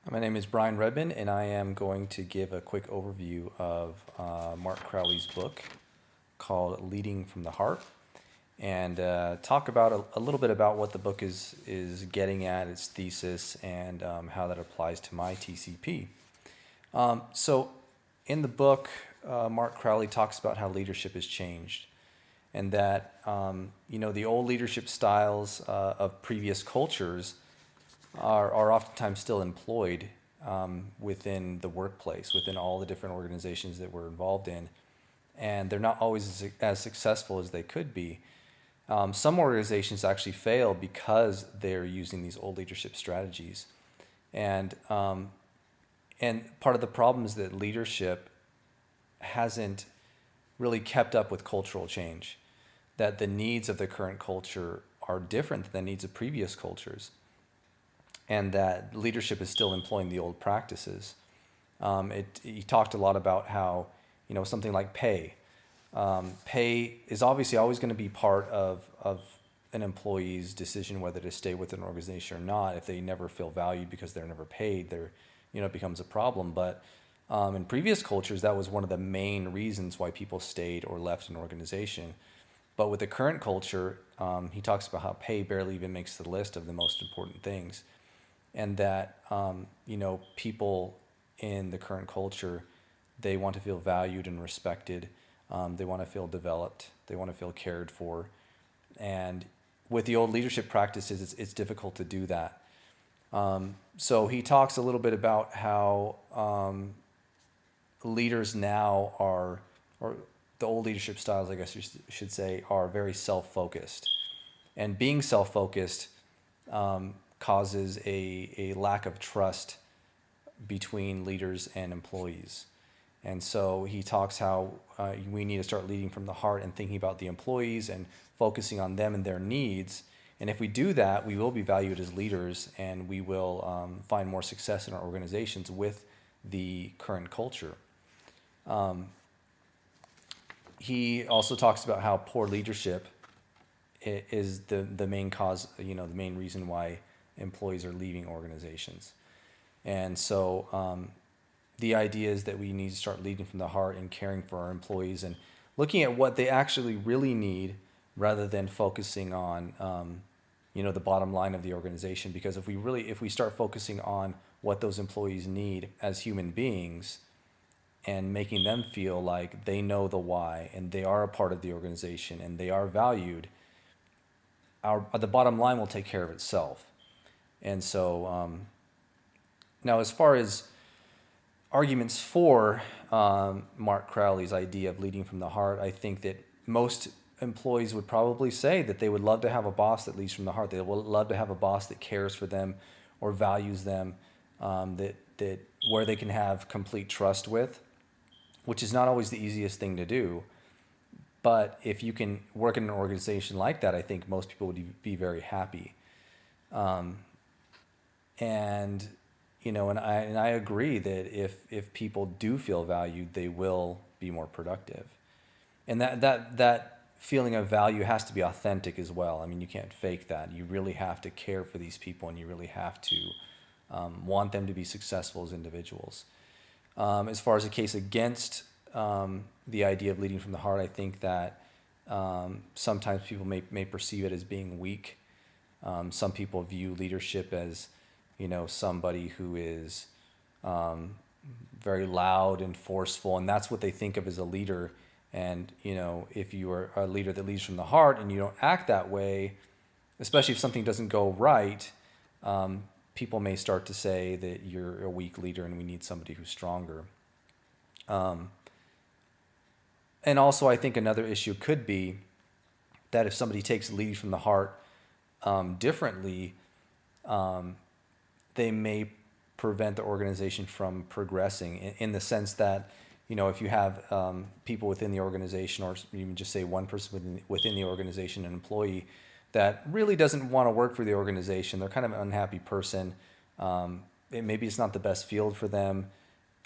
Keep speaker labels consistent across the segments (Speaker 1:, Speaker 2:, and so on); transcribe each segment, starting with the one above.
Speaker 1: My name is Brian Redman, and I am going to give a quick overview of Mark Crowley's book called Leading from the Heart, and talk about a little bit about what the book is getting at, its thesis, and how that applies to my TCP. So, in the book, Mark Crowley talks about how leadership has changed, and that the old leadership styles of previous cultures are oftentimes still employed within the workplace, within all the different organizations that we're involved in, and they're not always as successful as they could be. Some organizations actually fail because they're using these old leadership strategies, and part of the problem is that leadership hasn't really kept up with cultural change. That the needs of the current culture are different than the needs of previous cultures, and that leadership is still employing the old practices. He talked a lot about how, something like pay. Pay is obviously always going to be part of an employee's decision whether to stay with an organization or not. If they never feel valued because they're never paid, it becomes a problem. But in previous cultures, that was one of the main reasons why people stayed or left an organization. But with the current culture, he talks about how pay barely even makes the list of the most important things, and that people in the current culture, they want to feel valued and respected. They want to feel developed. They want to feel cared for. And with the old leadership practices, it's difficult to do that. So he talks a little bit about how leaders now are, or the old leadership styles, I guess you should say, are very self-focused. And being self-focused causes a lack of trust between leaders and employees. And so he talks how we need to start leading from the heart and thinking about the employees and focusing on them and their needs. And if we do that, we will be valued as leaders, and we will find more success in our organizations with the current culture. He also talks about how poor leadership is the main cause, the main reason why employees are leaving organizations. And so the idea is that we need to start leading from the heart and caring for our employees and looking at what they actually really need rather than focusing on the bottom line of the organization. Because if we start focusing on what those employees need as human beings and making them feel like they know the why and they are a part of the organization and they are valued, the bottom line will take care of itself. And so now, as far as arguments for Mark Crowley's idea of leading from the heart, I think that most employees would probably say that they would love to have a boss that leads from the heart. They would love to have a boss that cares for them or values them, that where they can have complete trust with, which is not always the easiest thing to do. But if you can work in an organization like that, I think most people would be very happy. And I agree that if people do feel valued, they will be more productive. And that feeling of value has to be authentic as well. I mean, you can't fake that. You really have to care for these people, and you really have to want them to be successful as individuals. As far as a case against the idea of leading from the heart, I think that sometimes people may perceive it as being weak. Some people view leadership as, somebody who is very loud and forceful, and that's what they think of as a leader. And, if you are a leader that leads from the heart and you don't act that way, especially if something doesn't go right, people may start to say that you're a weak leader and we need somebody who's stronger. And also, I think another issue could be that if somebody takes lead from the heart differently, they may prevent the organization from progressing in the sense that, if you have people within the organization, or even just say one person within the organization, an employee that really doesn't want to work for the organization, they're kind of an unhappy person. Maybe it's not the best field for them.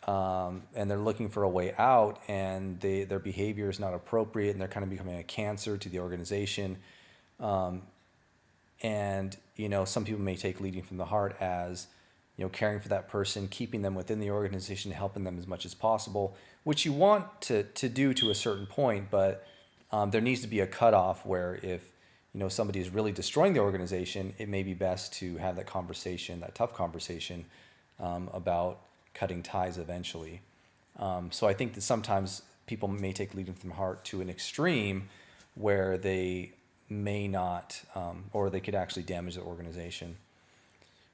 Speaker 1: And they're looking for a way out, and their behavior is not appropriate, and they're kind of becoming a cancer to the organization. And some people may take leading from the heart as caring for that person, keeping them within the organization, helping them as much as possible, which you want to do to a certain point, but there needs to be a cutoff where if somebody is really destroying the organization, it may be best to have that conversation, that tough conversation about cutting ties eventually. So I think that sometimes people may take leading from the heart to an extreme where they may not, or they could actually damage the organization.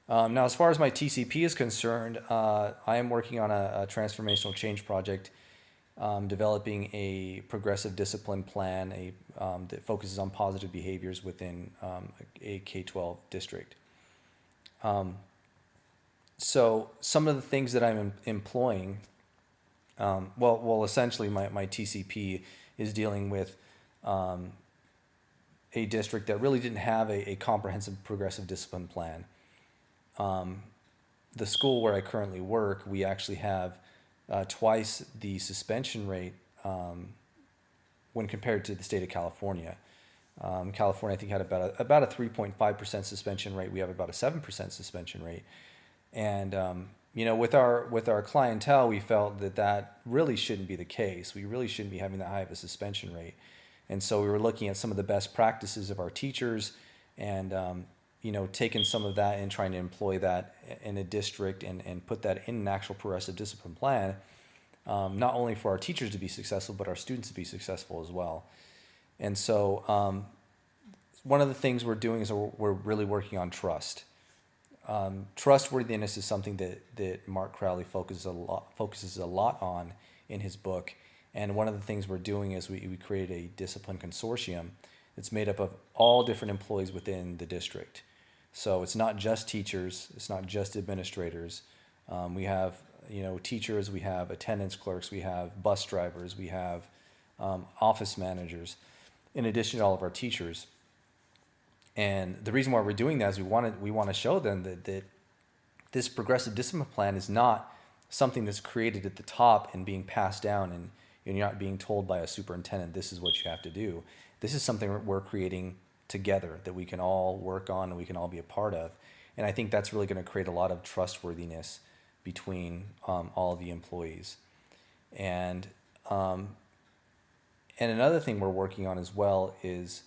Speaker 1: Now, as far as my TCP is concerned, I am working on a transformational change project, developing a progressive discipline plan that focuses on positive behaviors within a K-12 district. So some of the things that I'm employing, essentially my TCP is dealing with a district that really didn't have a comprehensive progressive discipline plan. The school where I currently work, we actually have twice the suspension rate when compared to the state of California. California, I think, had about a 3.5% suspension rate. We have about a 7% suspension rate. And with our clientele, we felt that really shouldn't be the case. We really shouldn't be having that high of a suspension rate. And so we were looking at some of the best practices of our teachers and taking some of that and trying to employ that in a district and put that in an actual progressive discipline plan, not only for our teachers to be successful, but our students to be successful as well. And so one of the things we're doing is we're really working on trust. Trustworthiness is something that Mark Crowley focuses a lot on in his book. And one of the things we're doing is we created a discipline consortium that's made up of all different employees within the district. So it's not just teachers, it's not just administrators. We have teachers, we have attendance clerks, we have bus drivers, we have office managers, in addition to all of our teachers. And the reason why we're doing that is we want to show them that this progressive discipline plan is not something that's created at the top and being passed down, and you're not being told by a superintendent, this is what you have to do. This is something we're creating together that we can all work on and we can all be a part of. And I think that's really going to create a lot of trustworthiness between all of the employees. And another thing we're working on as well is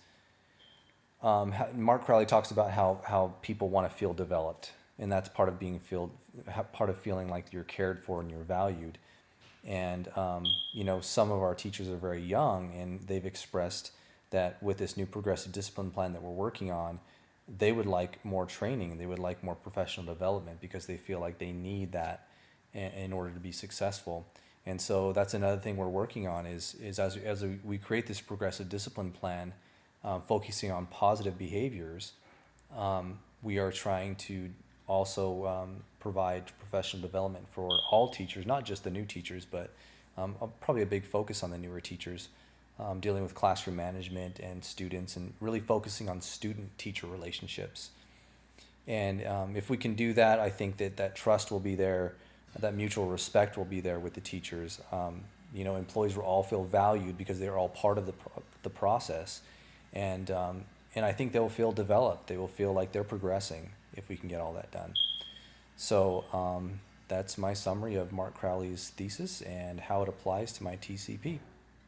Speaker 1: Mark Crowley talks about how people want to feel developed, and that's part of feeling like you're cared for and you're valued. And some of our teachers are very young, and they've expressed that with this new progressive discipline plan that we're working on, they would like more training, they would like more professional development because they feel like they need that in order to be successful. And so that's another thing we're working on is as we create this progressive discipline plan, focusing on positive behaviors, we are trying to also provide professional development for all teachers, not just the new teachers, but probably a big focus on the newer teachers, dealing with classroom management and students and really focusing on student-teacher relationships. And if we can do that, I think that trust will be there, that mutual respect will be there with the teachers. Employees will all feel valued because they're all part of the process. And I think they will feel developed. They will feel like they're progressing if we can get all that done. So that's my summary of Mark Crowley's thesis and how it applies to my TCP.